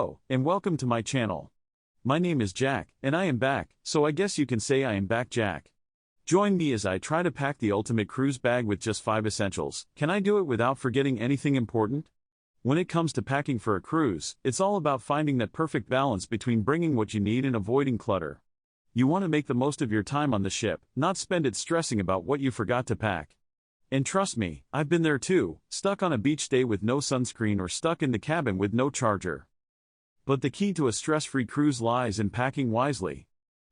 Hello, and welcome to my channel. My name is Jack, and I am back, so I guess you can say I am back Jack. Join me as I try to pack the ultimate cruise bag with just 5 essentials. Can I do it without forgetting anything important? When it comes to packing for a cruise, it's all about finding that perfect balance between bringing what you need and avoiding clutter. You want to make the most of your time on the ship, not spend it stressing about what you forgot to pack. And trust me, I've been there too, stuck on a beach day with no sunscreen or stuck in the cabin with no charger. But the key to a stress-free cruise lies in packing wisely.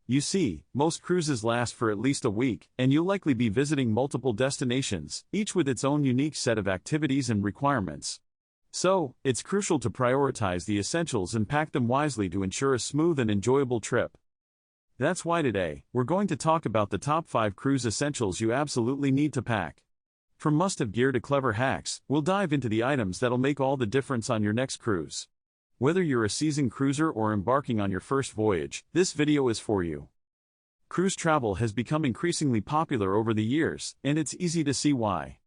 You see, most cruises last for at least a week, and you'll likely be visiting multiple destinations, each with its own unique set of activities and requirements. So, it's crucial to prioritize the essentials and pack them wisely to ensure a smooth and enjoyable trip. That's why today, we're going to talk about the top 5 cruise essentials you absolutely need to pack. From must-have gear to clever hacks, we'll dive into the items that'll make all the difference on your next cruise. Whether you're a seasoned cruiser or embarking on your first voyage, this video is for you. Cruise travel has become increasingly popular over the years, and it's easy to see why.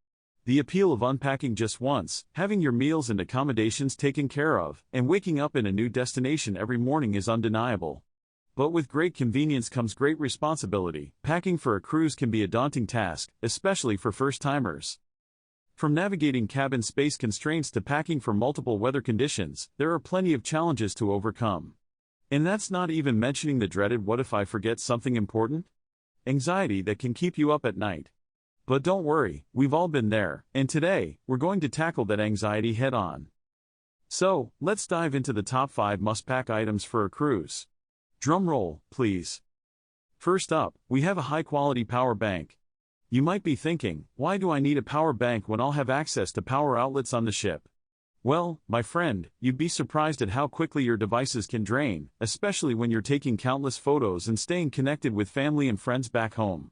The appeal of unpacking just once, having your meals and accommodations taken care of, and waking up in a new destination every morning is undeniable. But with great convenience comes great responsibility. Packing for a cruise can be a daunting task, especially for first-timers. From navigating cabin space constraints to packing for multiple weather conditions, there are plenty of challenges to overcome. And that's not even mentioning the dreaded "what if I forget something important?" anxiety that can keep you up at night. But don't worry, we've all been there, and today, we're going to tackle that anxiety head-on. So, let's dive into the top 5 must-pack items for a cruise. Drum roll, please. First up, we have a high-quality power bank. You might be thinking, why do I need a power bank when I'll have access to power outlets on the ship? Well, my friend, you'd be surprised at how quickly your devices can drain, especially when you're taking countless photos and staying connected with family and friends back home.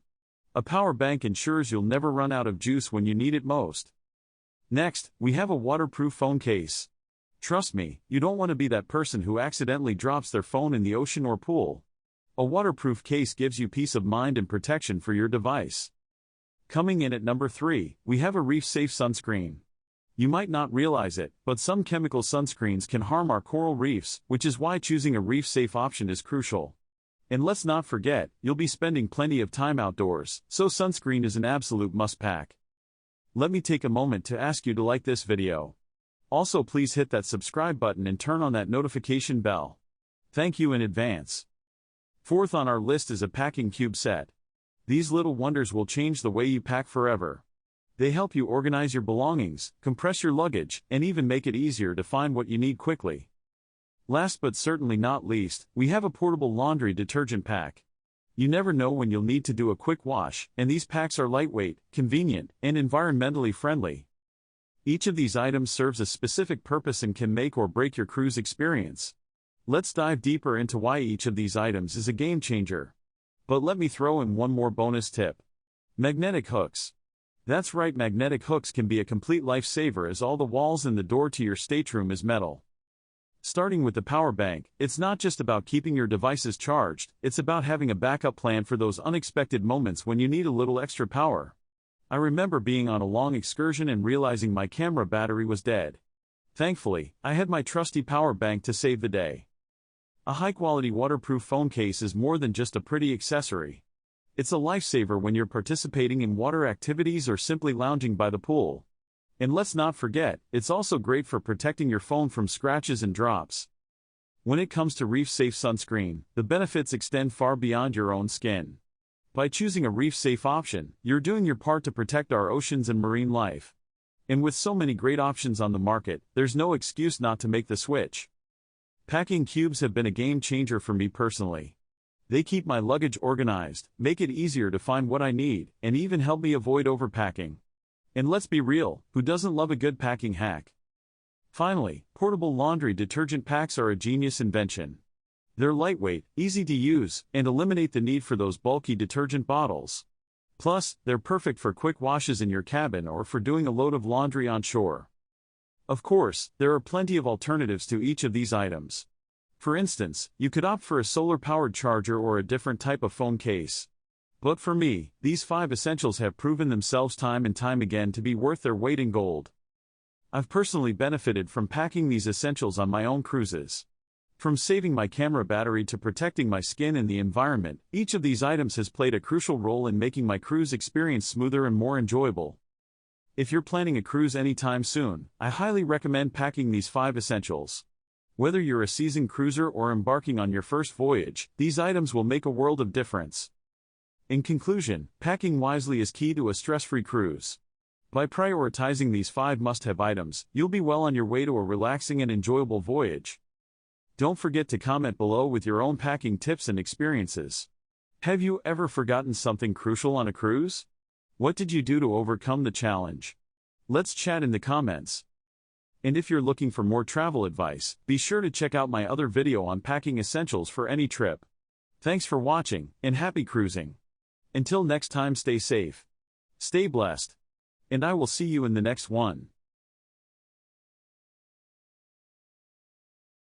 A power bank ensures you'll never run out of juice when you need it most. Next, we have a waterproof phone case. Trust me, you don't want to be that person who accidentally drops their phone in the ocean or pool. A waterproof case gives you peace of mind and protection for your device. Coming in at number 3, we have a reef-safe sunscreen. You might not realize it, but some chemical sunscreens can harm our coral reefs, which is why choosing a reef-safe option is crucial. And let's not forget, you'll be spending plenty of time outdoors, so sunscreen is an absolute must-pack. Let me take a moment to ask you to like this video. Also, please hit that subscribe button and turn on that notification bell. Thank you in advance. Fourth on our list is a packing cube set. These little wonders will change the way you pack forever. They help you organize your belongings, compress your luggage, and even make it easier to find what you need quickly. Last but certainly not least, we have a portable laundry detergent pack. You never know when you'll need to do a quick wash, and these packs are lightweight, convenient, and environmentally friendly. Each of these items serves a specific purpose and can make or break your cruise experience. Let's dive deeper into why each of these items is a game changer. But let me throw in one more bonus tip. Magnetic hooks. That's right, magnetic hooks can be a complete lifesaver as all the walls and the door to your stateroom is metal. Starting with the power bank, it's not just about keeping your devices charged, it's about having a backup plan for those unexpected moments when you need a little extra power. I remember being on a long excursion and realizing my camera battery was dead. Thankfully, I had my trusty power bank to save the day. A high-quality waterproof phone case is more than just a pretty accessory. It's a lifesaver when you're participating in water activities or simply lounging by the pool. And let's not forget, it's also great for protecting your phone from scratches and drops. When it comes to reef-safe sunscreen, the benefits extend far beyond your own skin. By choosing a reef-safe option, you're doing your part to protect our oceans and marine life. And with so many great options on the market, there's no excuse not to make the switch. Packing cubes have been a game changer for me personally. They keep my luggage organized, make it easier to find what I need, and even help me avoid overpacking. And let's be real, who doesn't love a good packing hack? Finally, portable laundry detergent packs are a genius invention. They're lightweight, easy to use, and eliminate the need for those bulky detergent bottles. Plus, they're perfect for quick washes in your cabin or for doing a load of laundry on shore. Of course, there are plenty of alternatives to each of these items. For instance, you could opt for a solar-powered charger or a different type of phone case. But for me, these 5 essentials have proven themselves time and time again to be worth their weight in gold. I've personally benefited from packing these essentials on my own cruises. From saving my camera battery to protecting my skin and the environment, each of these items has played a crucial role in making my cruise experience smoother and more enjoyable. If you're planning a cruise anytime soon, I highly recommend packing these 5 essentials. Whether you're a seasoned cruiser or embarking on your first voyage, these items will make a world of difference. In conclusion, packing wisely is key to a stress-free cruise. By prioritizing these 5 must-have items, you'll be well on your way to a relaxing and enjoyable voyage. Don't forget to comment below with your own packing tips and experiences. Have you ever forgotten something crucial on a cruise? What did you do to overcome the challenge? Let's chat in the comments. And if you're looking for more travel advice, be sure to check out my other video on packing essentials for any trip. Thanks for watching, and happy cruising. Until next time, stay safe, stay blessed, and I will see you in the next one.